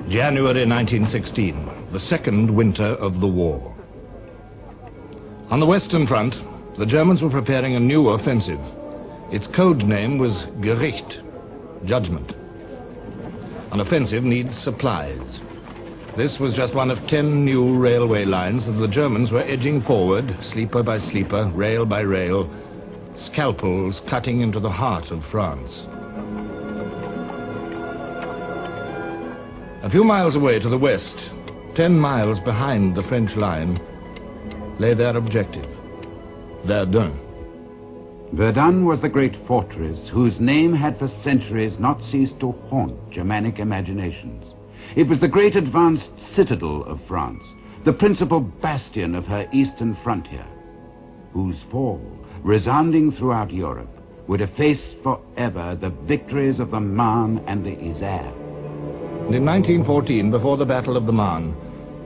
January 1916, the second winter of the war. On the Western Front, the Germans were preparing a new offensive. Its code name was Gericht, judgment. An offensive needs supplies. This was just one of 10 new railway lines that the Germans were edging forward, sleeper by sleeper, rail by rail, scalpels cutting into the heart of France. A few miles away to the west, 10 miles behind the French line, lay their objective, Verdun. Verdun was the great fortress whose name had for centuries not ceased to haunt Germanic imaginations. It was the great advanced citadel of France, the principal bastion of her eastern frontier, whose fall, resounding throughout Europe, would efface forever the victories of the Marne and the Isère. In 1914, before the Battle of the Marne,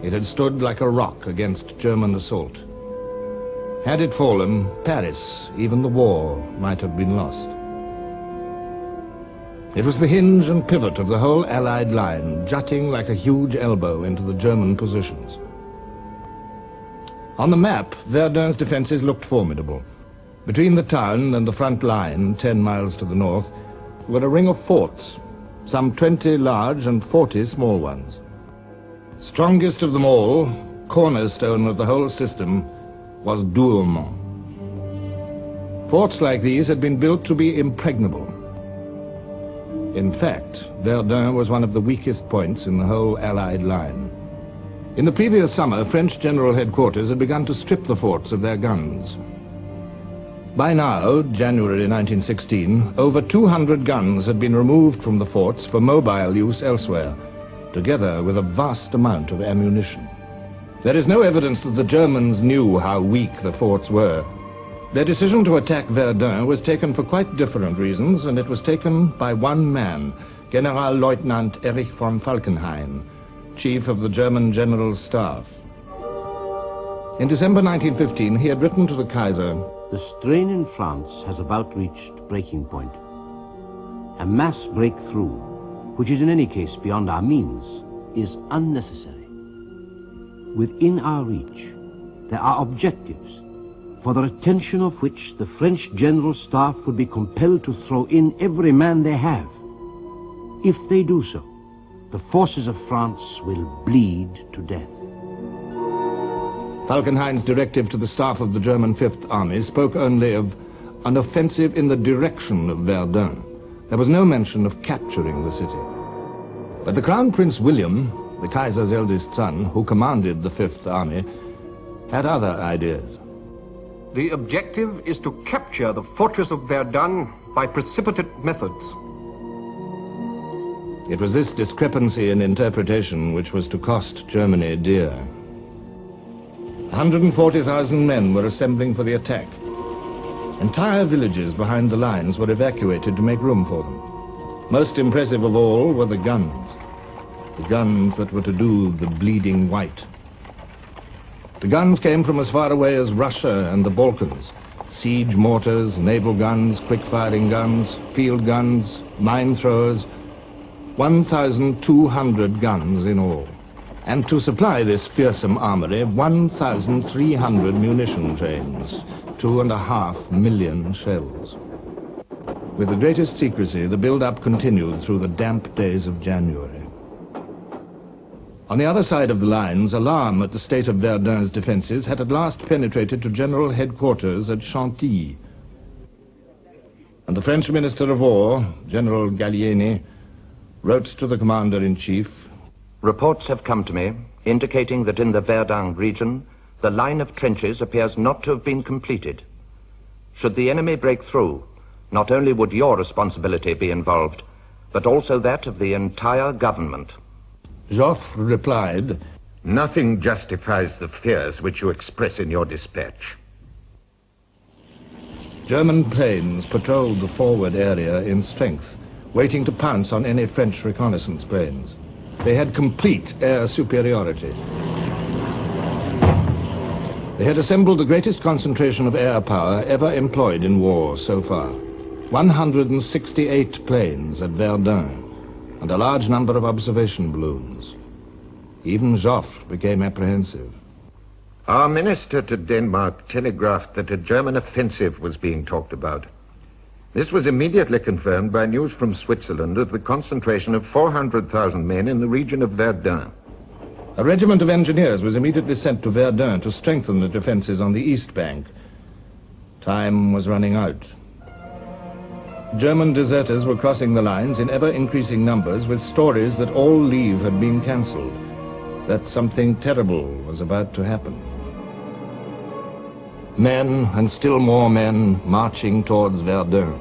it had stood like a rock against German assault. Had it fallen, Paris, even the war, might have been lost. It was the hinge and pivot of the whole Allied line, jutting like a huge elbow into the German positions. On the map, Verdun's defenses looked formidable. Between the town and the front line, 10 miles to the north, were a ring of forts, some 20 large and 40 small ones. Strongest of them all, cornerstone of the whole system, was Douaumont. Forts like these had been built to be impregnable. In fact, Verdun was one of the weakest points in the whole Allied line. In the previous summer, French General Headquarters had begun to strip the forts of their guns. By now, January 1916, over 200 guns had been removed from the forts for mobile use elsewhere, together with a vast amount of ammunition. There is no evidence that the Germans knew how weak the forts were. Their decision to attack Verdun was taken for quite different reasons, and it was taken by one man, Generalleutnant Erich von Falkenhayn, chief of the German General Staff. In December 1915, he had written to the Kaiser, "The strain in France has about reached breaking point. A mass breakthrough, which is in any case beyond our means, is unnecessary. Within our reach, there are objectives, for the attention of which the French General Staff would be compelled to throw in every man they have. If they do so, the forces of France will bleed to death." Falkenhayn's directive to the staff of the German Fifth Army spoke only of an offensive in the direction of Verdun. There was no mention of capturing the city. But the Crown Prince William, the Kaiser's eldest son, who commanded the Fifth Army, had other ideas. The objective is to capture the fortress of Verdun by precipitate methods. It was this discrepancy in interpretation which was to cost Germany dear. 140,000 men were assembling for the attack. Entire villages behind the lines were evacuated to make room for them. Most impressive of all were the guns that were to do the bleeding white. The guns came from as far away as Russia and the Balkans. Siege mortars, naval guns, quick-firing guns, field guns, mine throwers, 1,200 guns in all. And to supply this fearsome armory, 1,300 munition trains, 2.5 million shells. With the greatest secrecy, the build-up continued through the damp days of January. On the other side of the lines, alarm at the state of Verdun's defenses had at last penetrated to General Headquarters at Chantilly. And the French Minister of War, General Gallieni, wrote to the Commander-in-Chief, "Reports have come to me indicating that in the Verdun region, the line of trenches appears not to have been completed. Should the enemy break through, not only would your responsibility be involved, but also that of the entire government." Joffre replied, "Nothing justifies the fears which you express in your dispatch." German planes patrolled the forward area in strength, waiting to pounce on any French reconnaissance planes. They had complete air superiority. They had assembled the greatest concentration of air power ever employed in war so far. 168 planes at Verdun. and a large number of observation balloons. Even Joffre became apprehensive. Our minister to Denmark telegraphed that a German offensive was being talked about. This was immediately confirmed by news from Switzerland of the concentration of 400,000 men in the region of Verdun. A regiment of engineers was immediately sent to Verdun to strengthen the defenses on the east bank. Time was running out. German deserters were crossing the lines in ever-increasing numbers with stories that all leave had been cancelled, that something terrible was about to happen. Men, and still more men, marching towards Verdun.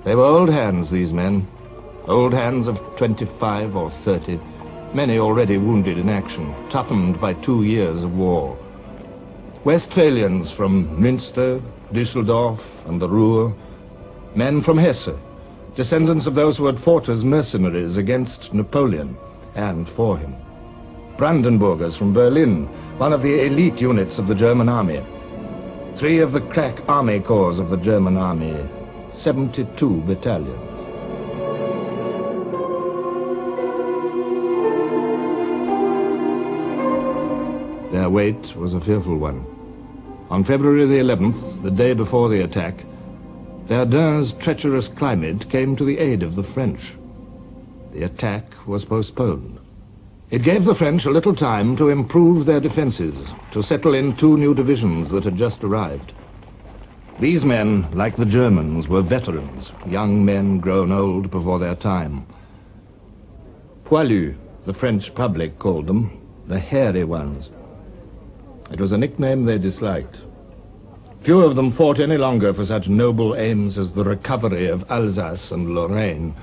They were old hands, these men. Old hands of 25 or 30, many already wounded in action, toughened by 2 years of war. Westphalians from Münster, Düsseldorf, and the Ruhr. Men from Hesse, descendants of those who had fought as mercenaries against Napoleon and for him. Brandenburgers from Berlin, one of the elite units of the German army. 3 of the crack army corps of the German army, 72 battalions. Their wait was a fearful one. On February the 11th, the day before the attack, Verdun's treacherous climate came to the aid of the French. The attack was postponed. It gave the French a little time to improve their defenses, to settle in 2 new divisions that had just arrived. These men, like the Germans, were veterans, young men grown old before their time. Poilus, the French public called them, the hairy ones. It was a nickname they disliked. Few of them fought any longer for such noble aims as the recovery of Alsace and Lorraine.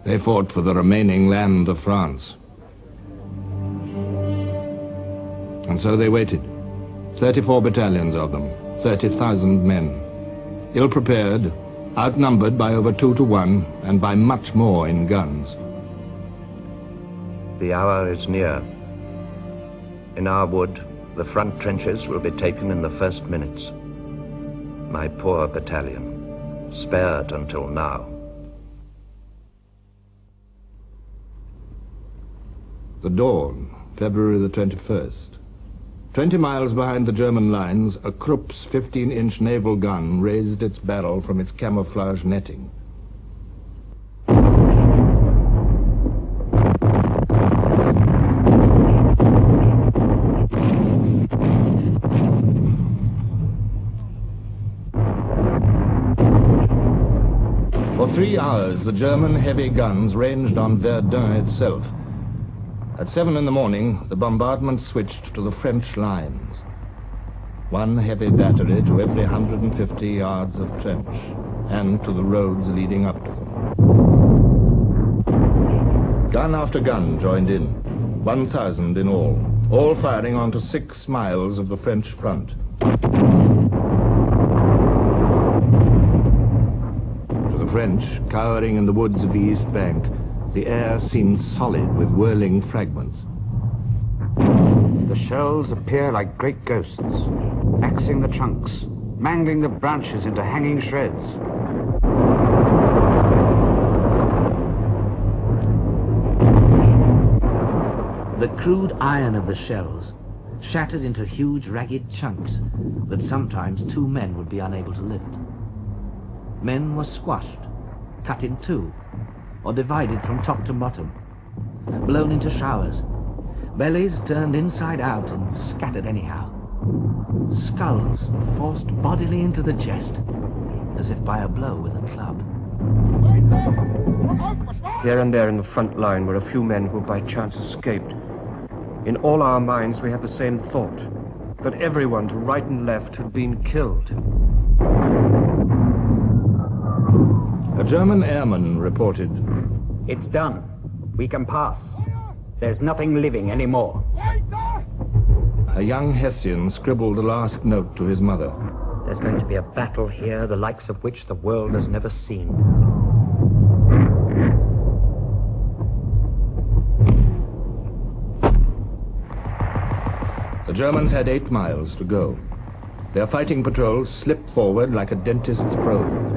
They fought for the remaining land of France. And so they waited. 34 battalions of them, 30,000 men. Ill-prepared, outnumbered by over 2 to 1, and by much more in guns. The hour is near. In our wood, the front trenches will be taken in the first minutes. My poor battalion, spared until now. The dawn, February the 21st. 20 miles behind the German lines, a Krupp's 15-inch naval gun raised its barrel from its camouflage netting. For 3 hours, the German heavy guns ranged on Verdun itself. At 7 in the morning, the bombardment switched to the French lines. 1 heavy battery to every 150 yards of trench, and to the roads leading up to them. Gun after gun joined in, 1,000 in all firing onto 6 miles of the French front. To the French, cowering in the woods of the East Bank, the air seemed solid with whirling fragments. The shells appear like great ghosts, axing the trunks, mangling the branches into hanging shreds. The crude iron of the shells shattered into huge ragged chunks that sometimes 2 men would be unable to lift. Men were squashed, cut in 2, or divided from top to bottom, blown into showers, bellies turned inside out and scattered anyhow, skulls forced bodily into the chest, as if by a blow with a club. Here and there in the front line were a few men who by chance escaped. In all our minds we had the same thought, that everyone to right and left had been killed. A German airman reported, "It's done. We can pass. There's nothing living anymore." A young Hessian scribbled a last note to his mother. "There's going to be a battle here, the likes of which the world has never seen." The Germans had 8 miles to go. Their fighting patrols slipped forward like a dentist's probe.